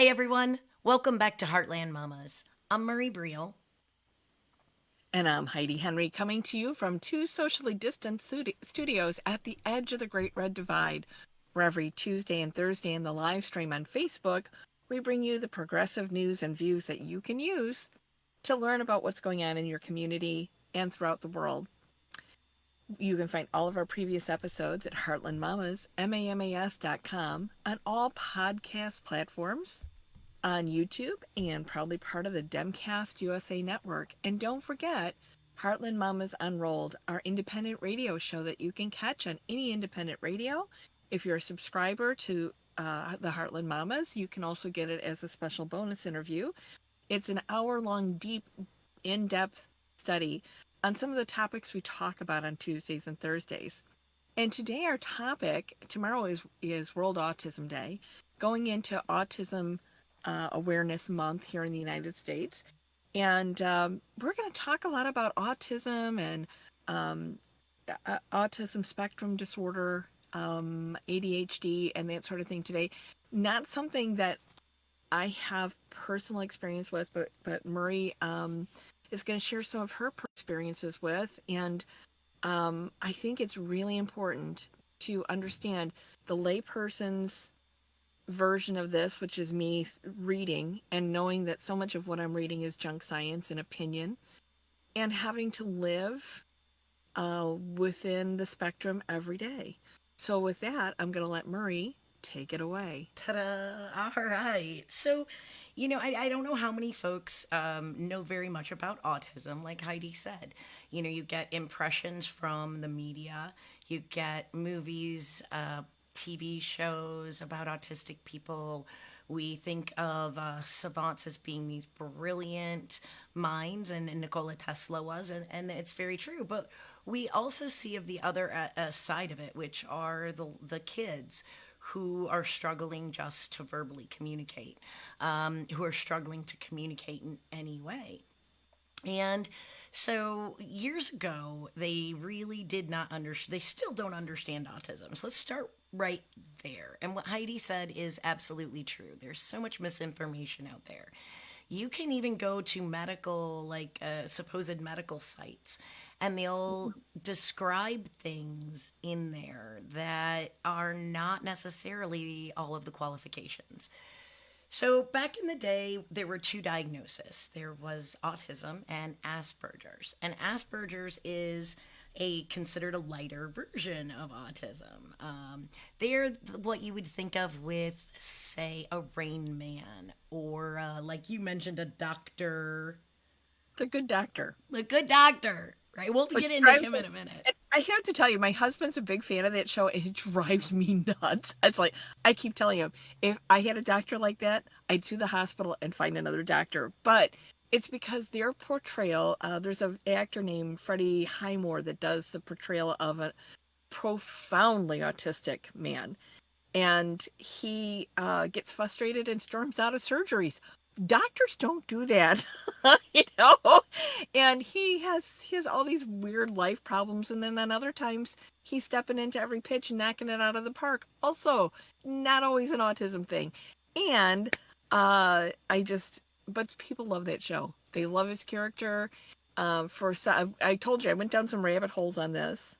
Hi, everyone. Welcome back to Heartland Mamas. I'm Marie Briel. And I'm Heidi Henry coming to you from two socially distant studios at the edge of the Great Red Divide, where every Tuesday and Thursday in the live stream on Facebook, we bring you the progressive news and views that you can use to learn about what's going on in your community and throughout the world. You can find all of our previous episodes at Heartland Mamas, MAMAS.com, on all podcast platforms, on YouTube, and probably part of the Demcast USA network. And don't forget, Heartland Mamas Unrolled, our independent radio show that you can catch on any independent radio. If you're a subscriber to the Heartland Mamas, you can also get it as a special bonus interview. It's an hour-long, deep, in-depth study on some of the topics we talk about on Tuesdays and Thursdays. And today our topic, tomorrow is World Autism Day, going into Autism Awareness Month here in the United States. And we're going to talk a lot about autism and um, autism spectrum disorder, ADHD, and that sort of thing today. Not something that I have personal experience with, but Murray is going to share some of her experiences with. And I think it's really important to understand the layperson's version of this, which is me reading and knowing that so much of what I'm reading is junk science and opinion, and having to live within the spectrum every day. So, with that, I'm going to let Murray take it away. Ta-da! All right. I don't know how many folks know very much about autism. Like Heidi said, you get impressions from the media, you get movies, TV shows about autistic people. We think of savants as being these brilliant minds, and Nikola Tesla was, and it's very true. But we also see of the other side of it, which are the kids who are struggling just to verbally communicate, who are struggling to communicate in any way. And so years ago, they really did not understand, they still don't understand autism. So let's start right there. And what Heidi said is absolutely true. There's so much misinformation out there. You can even go to medical, like supposed medical sites, and they'll describe things in there that are not necessarily all of the qualifications. So back in the day, there were two diagnoses. There was autism and Asperger's. And Asperger's is considered a lighter version of autism. They're what you would think of with, say, a Rain Man, or like you mentioned, a doctor, It's a good doctor. a good doctor. Right, we'll Which get into drives him me, in a minute. I have to tell you, my husband's a big fan of that show, and it drives me nuts. It's like I keep telling him, if I had a doctor like that, I'd sue the hospital and find another doctor. But it's because their portrayal. There's an actor named Freddie Highmore that does the portrayal of a profoundly autistic man, and he gets frustrated and storms out of surgeries. Doctors don't do that, you know. And he has all these weird life problems, and then on other times he's stepping into every pitch and knocking it out of the park. Also, not always an autism thing. And but people love that show. They love his character. I told you I went down some rabbit holes on this,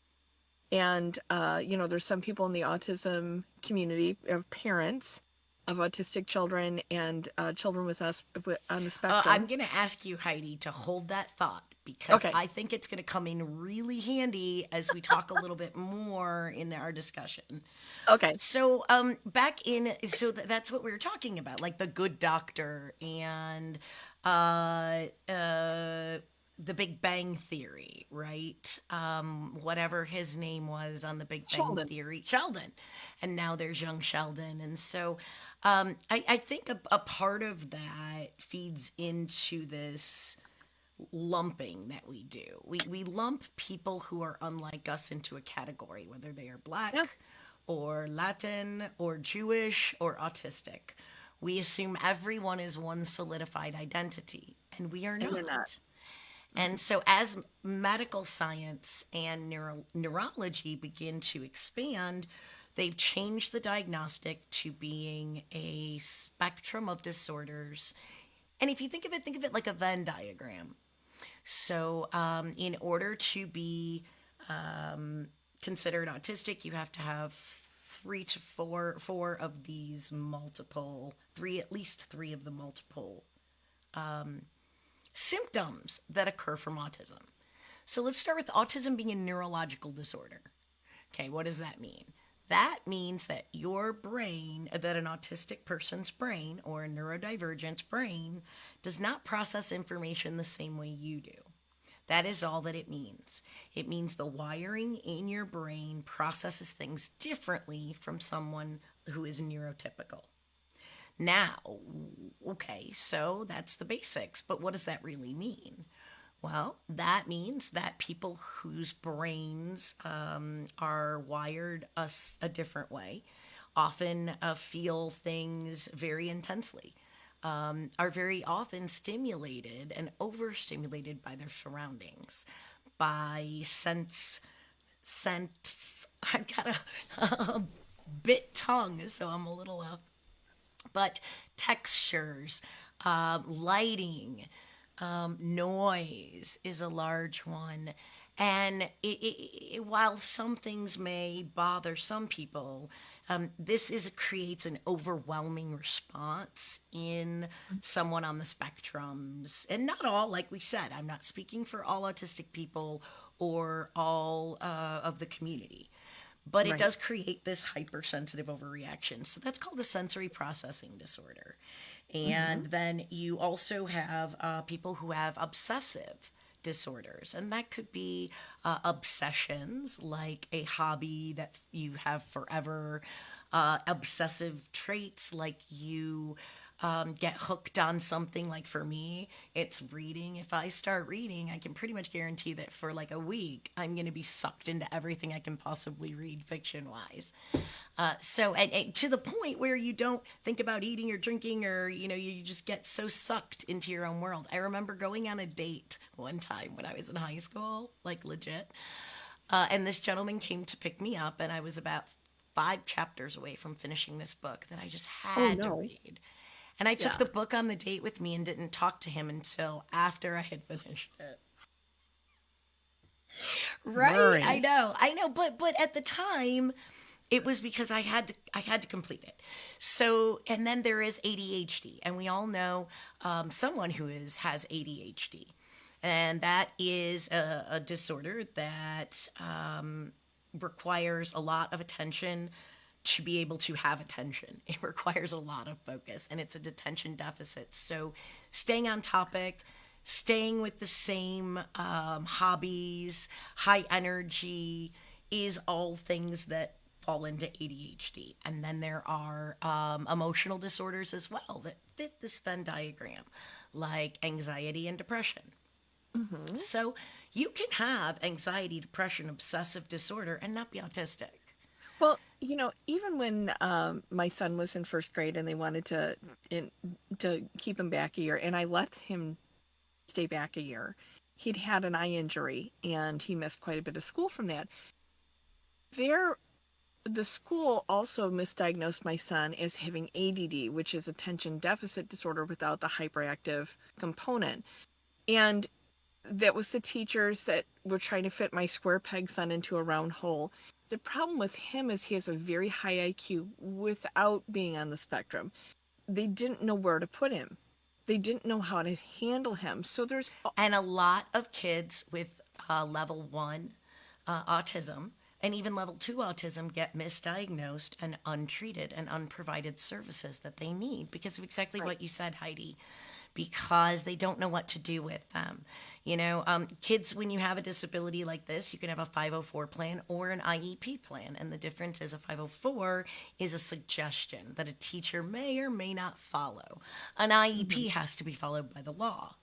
and there's some people in the autism community of parents of autistic children and children with us on the I'm spectrum. going to ask you, Heidi, to hold that thought because Okay. I think it's going to come in really handy as we talk a little bit more in our discussion. Okay. That's what we were talking about, like the good doctor and uh, uh, the Big Bang Theory, right? Whatever his name was on the Big Bang Sheldon. Theory, Sheldon. And now there's young Sheldon. And so I think a part of that feeds into this lumping that we do. We lump people who are unlike us into a category, whether they are Yeah. black or Latin or Jewish or autistic. We assume everyone is one solidified identity, and we are And they're not. not. And so, as medical science and neurology begin to expand, They've changed the diagnostic to being a spectrum of disorders. And if you think of it like a Venn diagram. So, in order to be considered autistic, you have to have four of these multiple, at least three of the multiple symptoms that occur from autism. So let's start with autism being a neurological disorder. Okay, what does that mean? That means that your brain, that an autistic person's brain or a neurodivergent brain, does not process information the same way you do. That is all that it means. It means the wiring in your brain processes things differently from someone who is neurotypical. Now, okay, so that's the basics, but what does that really mean? Well, that means that people whose brains are wired a different way often feel things very intensely, are very often stimulated and overstimulated by their surroundings, by sense. I've got a bit tongue, so I'm a little but textures, lighting, noise is a large one. And while some things may bother some people, creates an overwhelming response in someone on the spectrums, and not all. Like we said, I'm not speaking for all autistic people or all of the community, but it Right. does create this hypersensitive overreaction. So that's called a sensory processing disorder. Mm-hmm. And then you also have people who have obsessive disorders, and that could be obsessions, like a hobby that you have forever, obsessive traits, like you get hooked on something. Like for me, it's reading. If I start reading, I can pretty much guarantee that for like a week, I'm going to be sucked into everything I can possibly read fiction wise. And to the point where you don't think about eating or drinking, or, you just get so sucked into your own world. I remember going on a date one time when I was in high school, like legit. And this gentleman came to pick me up, and I was about 5 chapters away from finishing this book that I just Oh had to no. read. And I took Yeah. the book on the date with me and didn't talk to him until after I had finished it. Right? Very. I know, but at the time it was because I had to complete it. So, and then there is ADHD, and we all know someone who has ADHD, and that is a disorder that requires a lot of attention to be able to have attention. It requires a lot of focus, and it's a attention deficit. So, staying on topic, staying with the same hobbies, high energy is all things that fall into ADHD. And then there are emotional disorders as well that fit this Venn diagram, like anxiety and depression. Mm-hmm. So you can have anxiety, depression, obsessive disorder, and not be autistic. Well, even when my son was in first grade and they wanted to keep him back a year, and I let him stay back a year, he'd had an eye injury and he missed quite a bit of school from that. There, the school also misdiagnosed my son as having ADD, which is attention deficit disorder without the hyperactive component. And that was the teachers that were trying to fit my square peg son into a round hole. The problem with him is he has a very high IQ without being on the spectrum. They didn't know where to put him. They didn't know how to handle him. So there's And a lot of kids with level one autism and even level two autism get misdiagnosed and untreated and unprovided services that they need because of exactly right. what you said, Heidi. Because they don't know what to do with them. Kids, when you have a disability like this, you can have a 504 plan or an IEP plan. And the difference is a 504 is a suggestion that a teacher may or may not follow. An Mhm. IEP has to be followed by the law.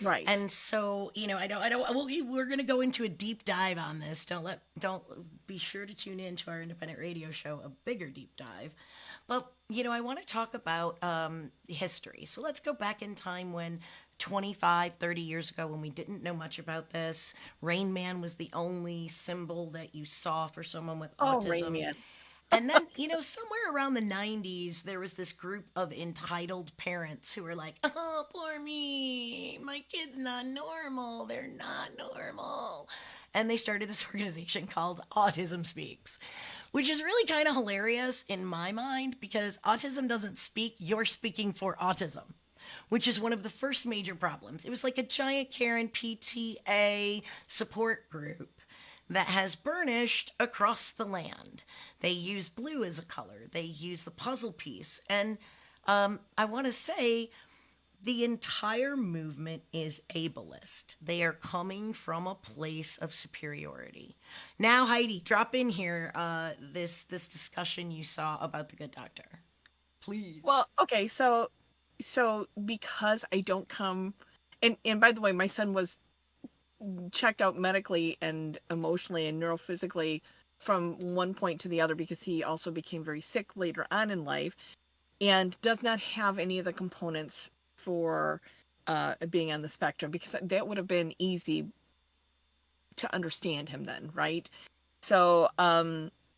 Right. And so, I don't, well, we're going to go into a deep dive on this. Don't be sure to tune in to our independent radio show, a bigger deep dive. But, I want to talk about history. So let's go back in time when 25, 30 years ago, when we didn't know much about this, Rain Man was the only symbol that you saw for someone with Oh, Rain autism. Man. And then, somewhere around the 90s, there was this group of entitled parents who were like, oh, poor me. My kid's not normal. They're not normal. And they started this organization called Autism Speaks, which is really kind of hilarious in my mind because autism doesn't speak, you're speaking for autism, which is one of the first major problems. It was like a giant Karen PTA support group that has burnished across the land. They use blue as a color, they use the puzzle piece. And I want to say the entire movement is ableist. They are coming from a place of superiority. Now, Heidi, drop in here this discussion you saw about the good doctor. Please. Well, okay, so because I don't come, and by the way, my son was checked out medically and emotionally and neurophysically from one point to the other because he also became very sick later on in life and does not have any of the components for being on the spectrum, because that would have been easy to understand him then, right? So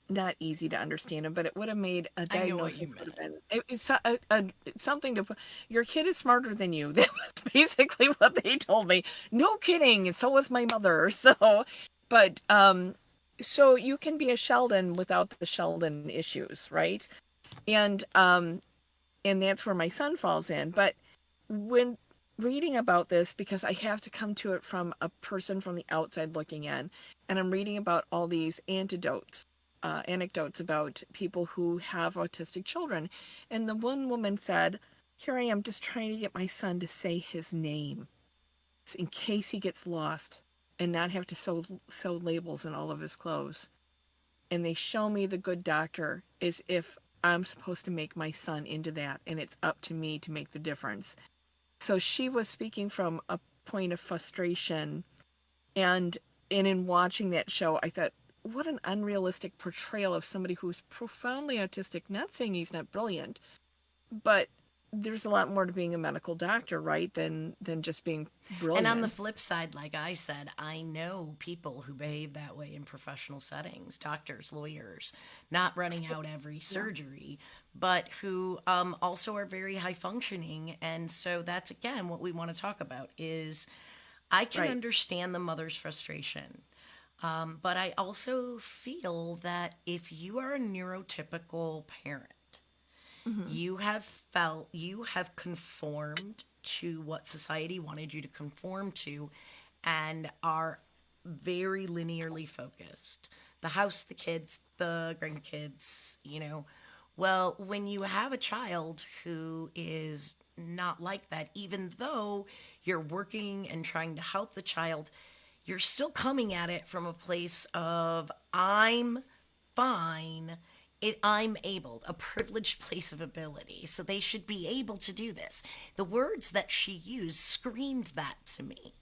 not easy to understand him, but it would have made a I know what diagnosis you would have meant. been it's something to put. Your kid is smarter than you. That was basically what they told me. No kidding. And so was my mother. So, but so you can be a Sheldon without the Sheldon issues, right? And and that's where my son falls in. But when reading about this, because I have to come to it from a person from the outside looking in, and I'm reading about all these anecdotes about people who have autistic children. And the one woman said, here I am just trying to get my son to say his name in case he gets lost and not have to sew labels in all of his clothes. And they show me the good doctor as if I'm supposed to make my son into that, and it's up to me to make the difference. So she was speaking from a point of frustration, and in watching that show, I thought, what an unrealistic portrayal of somebody who's profoundly autistic. Not saying he's not brilliant, but there's a lot more to being a medical doctor, right, than just being And on the brilliant. flip side, like I said, I know people who behave that way in professional settings, doctors, lawyers, not running out every Yeah. surgery, but who also are very high functioning. And so that's again what we want to talk about is I can Right. understand the mother's frustration. But I also feel that if you are a neurotypical parent, Hmm. you have conformed to what society wanted you to conform to and are very linearly focused. The house, the kids, the grandkids, Well, when you have a child who is not like that, even though you're working and trying to help the child, you're still coming at it from a place of I'm fine. I'm able, a privileged place of ability. So they should be able to do this. The words that she used screamed that to me.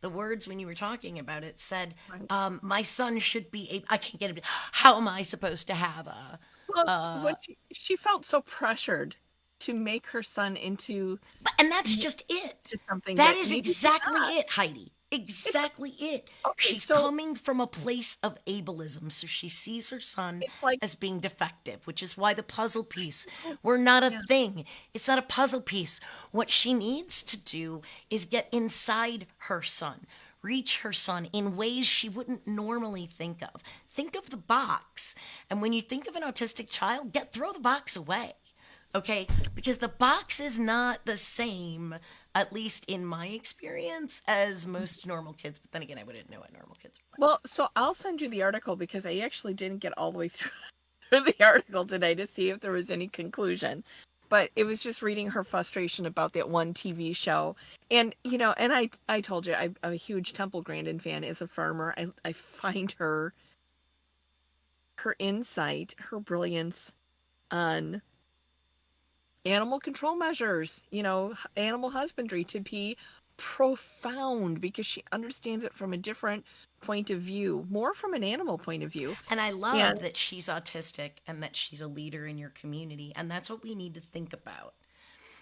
The words when you were talking about it said, Right. my son should be able, I can't get him. How am I supposed to have a, Well, when she felt so pressured to make her son into and that's just it. something That that is maybe he's exactly not. it, Heidi. It's Exactly it. okay. She's So coming from a place of ableism, so she sees her son it's like, as being defective, which is why the puzzle piece were not a yeah. thing. It's not a puzzle piece. What she needs to do is get inside her son, reach her son in ways she wouldn't normally think of. Think of the box, and when you think of an autistic child, throw the box away. Okay, because the box is not the same, at least in my experience, as most normal kids. But then again, I wouldn't know what normal kids are like. Well, so I'll send you the article because I actually didn't get all the way through, through the article today to see if there was any conclusion. But it was just reading her frustration about that one TV show. And, and I told you, I'm a huge Temple Grandin fan as a farmer. I find her insight, her brilliance on animal control measures, animal husbandry to be profound because she understands it from a different point of view, more from an animal point of view. And I love And that she's autistic and that she's a leader in your community, and that's what we need to think about.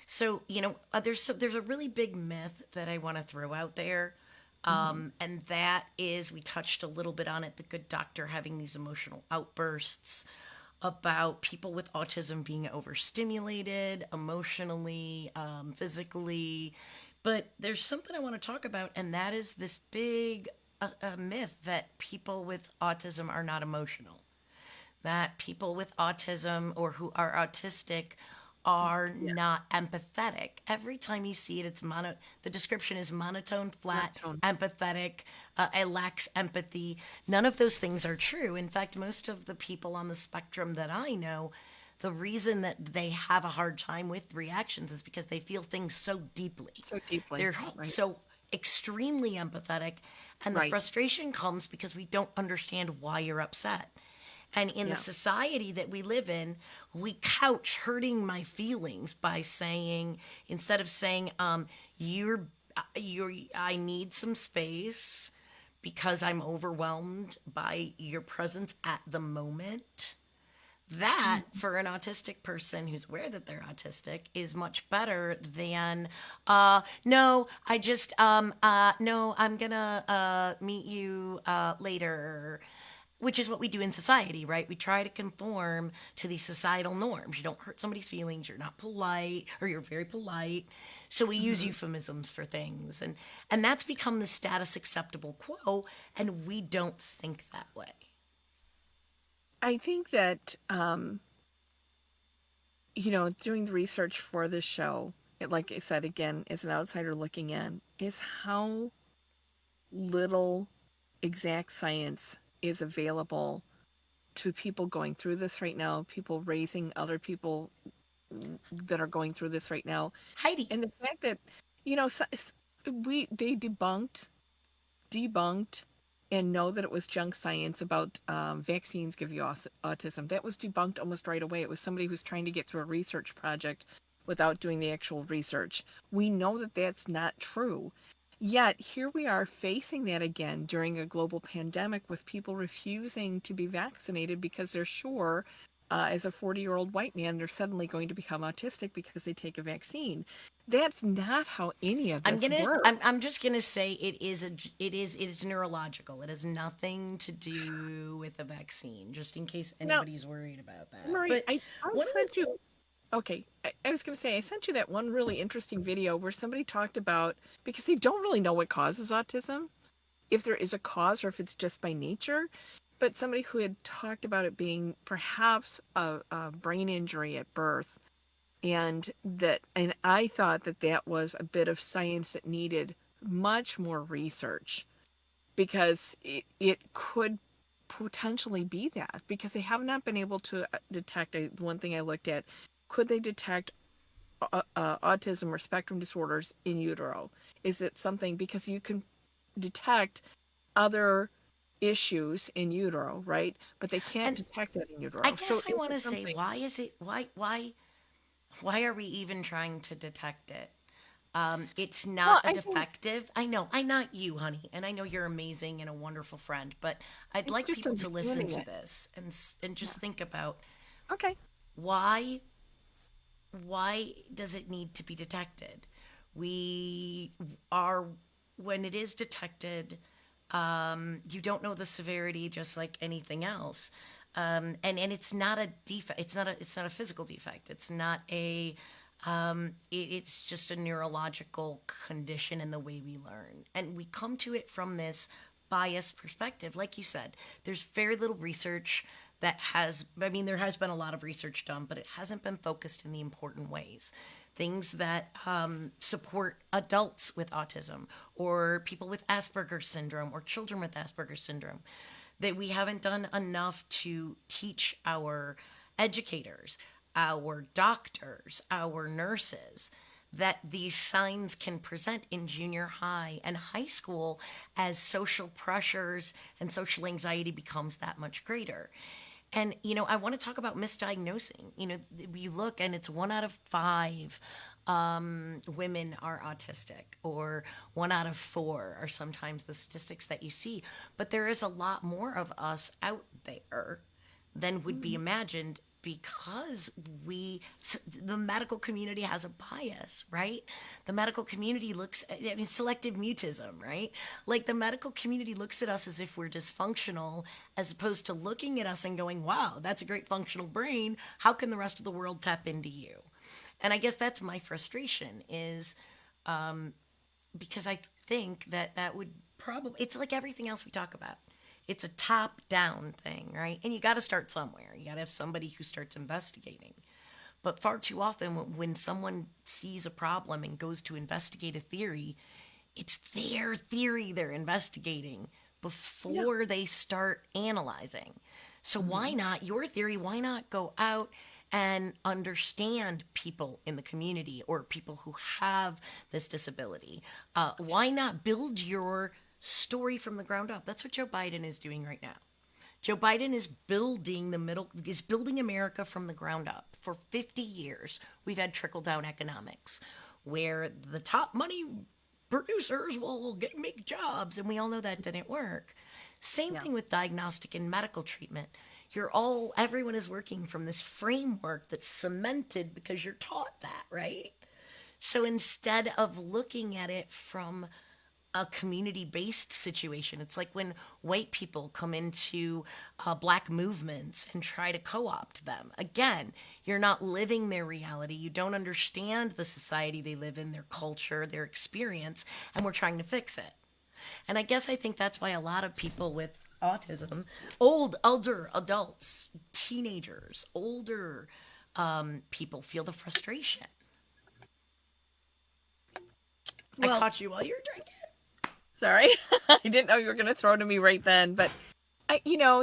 So there's a really big myth that I want to throw out there. mhm, And that is, we touched a little bit on it, the good doctor having these emotional outbursts. about people with autism being overstimulated emotionally, physically. But there's something I want to talk about, and that is this big myth that people with autism are not emotional, that people with autism or who are autistic are Yeah, not empathetic. Every time you see it, the description is monotone, flat, monotone. empathetic, it lacks empathy. None of those things are true. In fact, most of the people on the spectrum that I know, the reason that they have a hard time with reactions is because they feel things so deeply. So deeply. They're Right. so extremely empathetic, and the Right. frustration comes because we don't understand why you're upset. And in the Yeah. society that we live in, we couch hurting my feelings by saying, instead of saying, I need some space because I'm overwhelmed by your presence at the moment. That, Mhm. for an autistic person who's aware that they're autistic, is much better than, no, no, I'm gonna meet you later, which is what we do in society, right? We try to conform to these societal norms. You don't hurt somebody's feelings, you're not polite, or you're very polite. So we use Mhm. euphemisms for things. And that's become the status acceptable quo, and we don't think that way. I think that doing the research for this show, like I said again, as an outsider looking in, is how little exact science is available to people going through this right now, people raising other people that are going through this right now, Heidi, and the fact that we they debunked and know that it was junk science about vaccines give you autism. That was debunked almost right away. It was somebody who's trying to get through a research project without doing the actual research. We know that that's not true. Yet here we are facing that again during a global pandemic with people refusing to be vaccinated because they're sure, as a 40-year-old white man, they're suddenly going to become autistic because they take a vaccine. That's not how any of this works. I'm just gonna say it is neurological. It has nothing to do with a vaccine, just in case Now, anybody's worried about that. Marie, But I one of the sent you. Okay, I was going to say, I sent you that one really interesting video where somebody talked about, because they don't really know what causes autism, if there is a cause or if it's just by nature, but somebody who had talked about it being perhaps a brain injury at birth, and I thought that that was a bit of science that needed much more research because it could potentially be that because they have not been able to detect one thing I looked at, could they detect autism or spectrum disorders in utero? Is it something because you can detect other issues in utero, right? But they can't and detect that in I utero. So guess I is want it to say, something? why is it why are we even trying to detect it? It's not Well, a I think defective. I know, I'm not you, honey, and I know you're amazing and a wonderful friend, but I'd it's like just people to listen understanding to it. this and Yeah. just think about Okay. why why does it need to be detected? We are, when it is detected, you don't know the severity, just like anything else. And it's not a defect. It's not a physical defect. It's not it's just a neurological condition in the way we learn, and we come to it from this biased perspective. Like you said, there's very little research that has, I mean, there has been a lot of research done, but it hasn't been focused in the important ways. Things that support adults with autism or people with Asperger's syndrome or children with Asperger's syndrome. That we haven't done enough to teach our educators, our doctors, our nurses, that these signs can present in junior high and high school as social pressures and social anxiety becomes that much greater. And, I want to talk about misdiagnosing. We look and it's 1 out of 5 women are autistic, or 1 out of 4 are sometimes the statistics that you see. But there is a lot more of us out there than would be Mhm. imagined because the medical community has a bias, right? The medical community looks, I mean, selective mutism, right? Like the medical community looks at us as if we're dysfunctional, as opposed to looking at us and going, wow, that's a great functional brain. How can the rest of the world tap into you? And I guess that's my frustration is because I think that that would probably, it's like everything else we talk about. It's a top down thing, right? And you got to start somewhere. You got to have somebody who starts investigating. But far too often, when someone sees a problem and goes to investigate a theory, it's their theory they're investigating Yeah. before they start analyzing. So, why Hmm. not your theory? Why not go out and understand people in the community or people who have this disability? Why not build your story from the ground up? That's what Joe Biden is doing right now. Joe Biden is building America from the ground up. For 50 years, we've had trickle down economics where the top money producers will make jobs, and we all know that didn't work. Same Yeah. thing with diagnostic and medical treatment. Everyone is working from this framework that's cemented because you're taught that, right? So instead of looking at it from a community based situation. It's like when white people come into black movements and try to co opt them. Again, you're not living their reality. You don't understand the society they live in, their culture, their experience, and we're trying to fix it. And I think that's why a lot of people with autism, older adults, teenagers, older people feel the frustration. I Well, caught you while you were drinking. sorry. I didn't know you were going to throw to me right then, but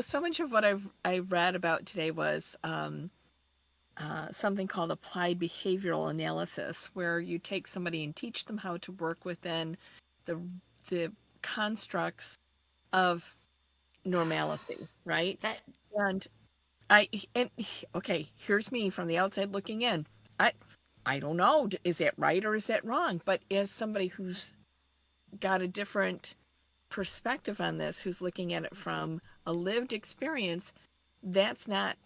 so much of what I read about today was something called applied behavioral analysis, where you take somebody and teach them how to work within the the constructs of normality, right? That And I and okay, here's me from the outside looking in. I I don't know, is that right or is that wrong? But as somebody who's got a different perspective on this, who's looking at it from a lived experience, that's not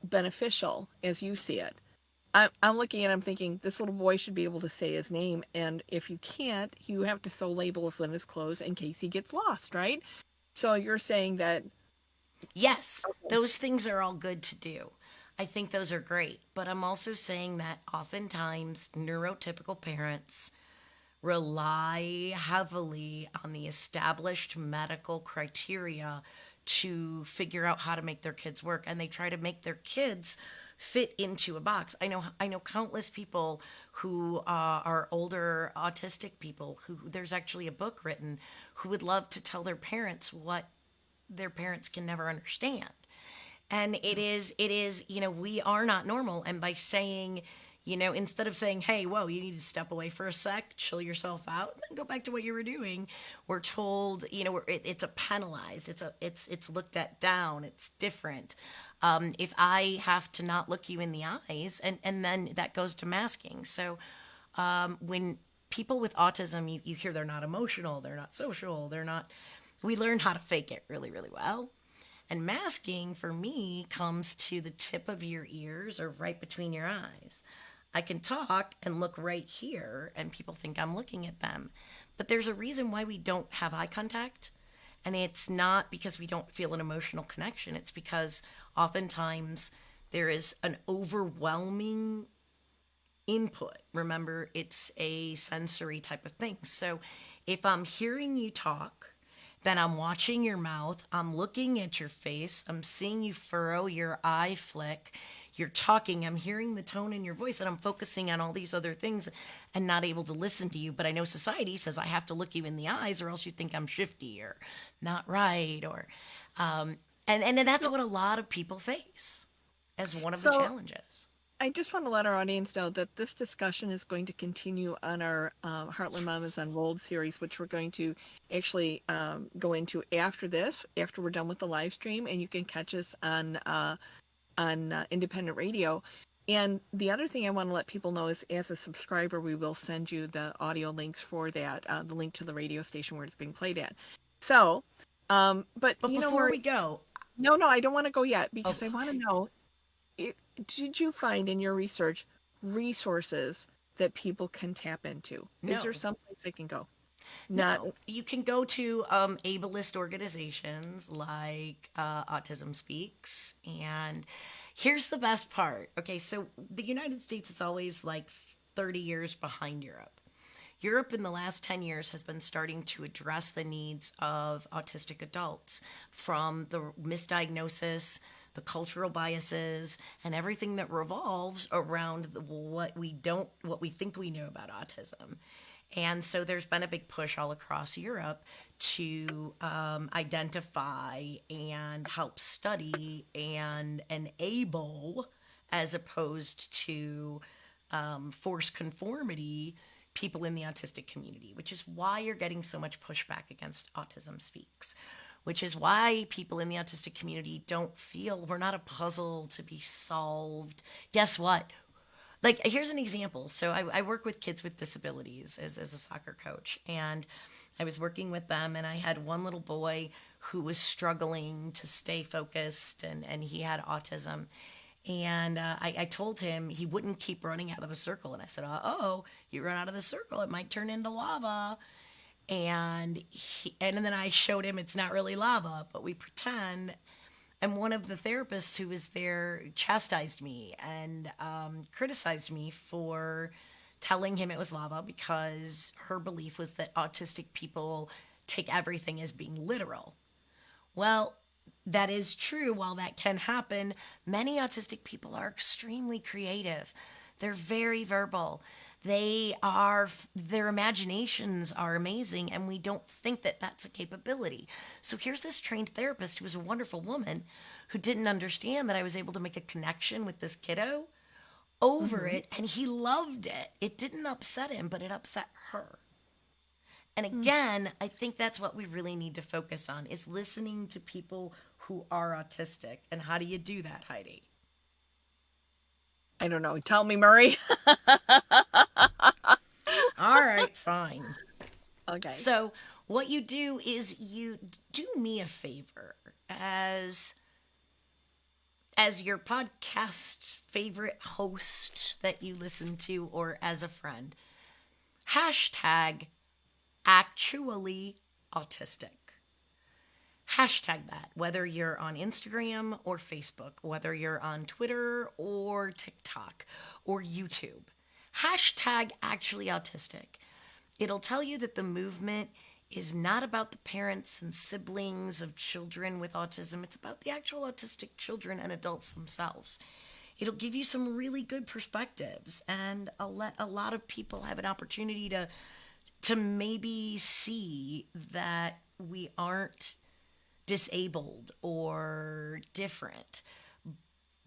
beneficial as you see it. I'm looking at it, I'm thinking this little boy should be able to say his name, and if you can't, you have to sew labels in his clothes in case he gets lost, right? So you're saying that, Yes, those things are all good to do. I think those are great. But I'm also saying that oftentimes neurotypical parents rely heavily on the established medical criteria to figure out how to make their kids work, and they try to make their kids fit into a box. I know countless people who are older autistic people who there's actually a book written who would love to tell their parents what their parents can never understand. And it is, we are not normal. And by saying, instead of saying, hey, whoa, you need to step away for a sec, chill yourself out, and then go back to what you were doing, we're told, it's a penalized, it's looked at down, it's different. If I have to not look you in the eyes, and then that goes to masking. So when people with autism, you hear they're not emotional, they're not social, we learn how to fake it really, really well. And masking for me comes to the tip of your ears or right between your eyes. I can talk and look right here, and people think I'm looking at them. But there's a reason why we don't have eye contact. And it's not because we don't feel an emotional connection, it's because oftentimes there is an overwhelming input. Remember, it's a sensory type of thing. So if I'm hearing you talk, then I'm watching your mouth, I'm looking at your face, I'm seeing you furrow your eye flick, you're talking, I'm hearing the tone in your voice, and I'm focusing on all these other things and not able to listen to you. But I know society says I have to look you in the eyes or else you think I'm shifty or not right, or and that's so, what a lot of people face as one of the so challenges. I just want to let our audience know that this discussion is going to continue on our Heartland Mamas Unrolled series, which we're going to actually go into after this, after we're done with the live stream, and you can catch us on independent radio. And the other thing I want to let people know is, as a subscriber, we will send you the audio links for that, the link to the radio station where it's being played at. So, but But before Marie, we go, no, I don't want to go yet because I oh, want to know. it, did you find in your research resources that people can tap into? Is there No. someplace they can go? Not, No, you can go to ableist organizations like Autism Speaks. And here's the best part. Okay, so the United States is always like 30 years behind Europe. Europe in the last 10 years has been starting to address the needs of autistic adults, from the misdiagnosis, the cultural biases, and everything that revolves around what we think we know about autism. And so there's been a big push all across Europe to identify and help study and enable, as opposed to force conformity, people in the autistic community, which is why you're getting so much pushback against Autism Speaks, which is why people in the autistic community don't feel we're not a puzzle to be solved. Guess what? Like, here's an example. So I work with kids with disabilities as a soccer coach, and I was working with them, and I had one little boy who was struggling to stay focused, and he had autism. And I told him he wouldn't keep running out of the circle. And I said, oh, you run out of the circle, it might turn into lava. And then I showed him it's not really lava, but we pretend. And one of the therapists who was there chastised me and criticized me for telling him it was lava, because her belief was that autistic people take everything as being literal. Well, that is true. While that can happen, many autistic people are extremely creative. They're very verbal. Their imaginations are amazing, and we don't think that that's a capability. So here's this trained therapist who was a wonderful woman who didn't understand that I was able to make a connection with this kiddo over mhm. it, and he loved it. It didn't upset him, but it upset her. And again, I think that's what we really need to focus on, is listening to people who are autistic. And how do you do that, Heidi? I don't know. Tell me, Murray. All right, fine. Okay. So, what you do is you do me a favor as your podcast's favorite host that you listen to, or as a friend. Hashtag actually autistic. Hashtag that, whether you're on Instagram or Facebook, whether you're on Twitter or TikTok or YouTube. Hashtag actually autistic. It'll tell you that the movement is not about the parents and siblings of children with autism. It's about the actual autistic children and adults themselves. It'll give you some really good perspectives, and a lot of people have an opportunity to maybe see that we aren't disabled or different.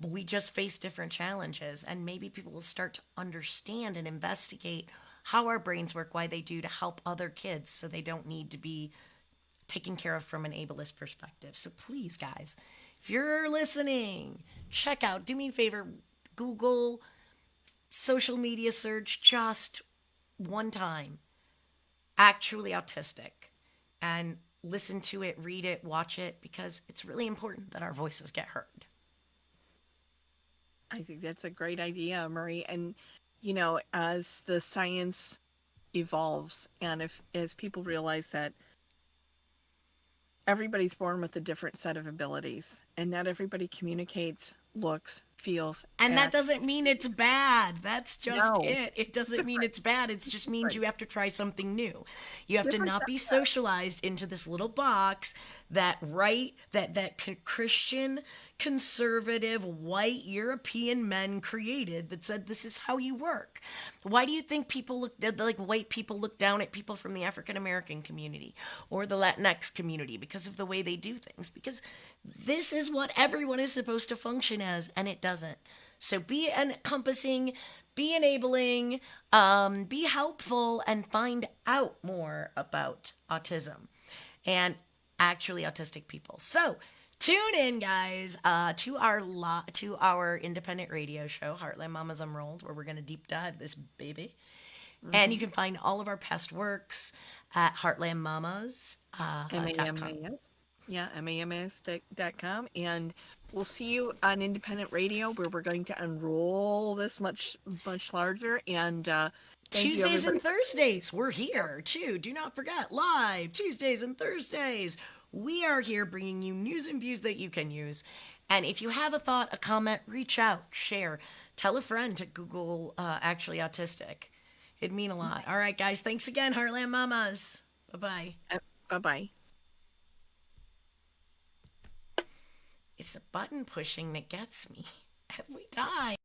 We just face different challenges, and maybe people will start to understand and investigate how our brains work, why they do, to help other kids so they don't need to be taken care of from an ableist perspective. So please, guys, if you're listening, check out, do me a favor, Google, social media search just one time, actually autistic, and listen to it, read it, watch it, because it's really important that our voices get heard. I think that's a great idea, Murray. And, as the science evolves, and if as people realize that everybody's born with a different set of abilities, and not everybody communicates, looks, feels, And that acts. doesn't mean it's bad. That's just No, it. It doesn't mean different, it's bad. It just means different, you have to try something new. You have to different not set. be socialized into this little box that Christian conservative white European men created, that said this is how you work. Why do you think people look, like white people look down at people from the African American community or the Latinx community? Because of the way they do things. Because this is what everyone is supposed to function as, and it doesn't. So be encompassing, be enabling, be helpful, and find out more about autism and actually autistic people. So tune in, guys, to our independent radio show, Heartland Mamas Unrolled, where we're going to deep dive this baby. And you Mm-hmm. can find all of our past works at heartlandmamas.com. MAMAS. Yeah, mams.com. And we'll see you on independent radio where we're going to unroll this much larger. And thank you, Tuesdays and everybody. Thursdays, we're here too. Do not forget, live Tuesdays and Thursdays. We are here bringing you news and views that you can use. And if you have a thought, a comment, reach out, share, tell a friend to Google actually autistic. It'd mean a lot. All right, guys, thanks again, Heartland Mamas. Bye bye. Bye bye. It's a button pushing that gets me every time.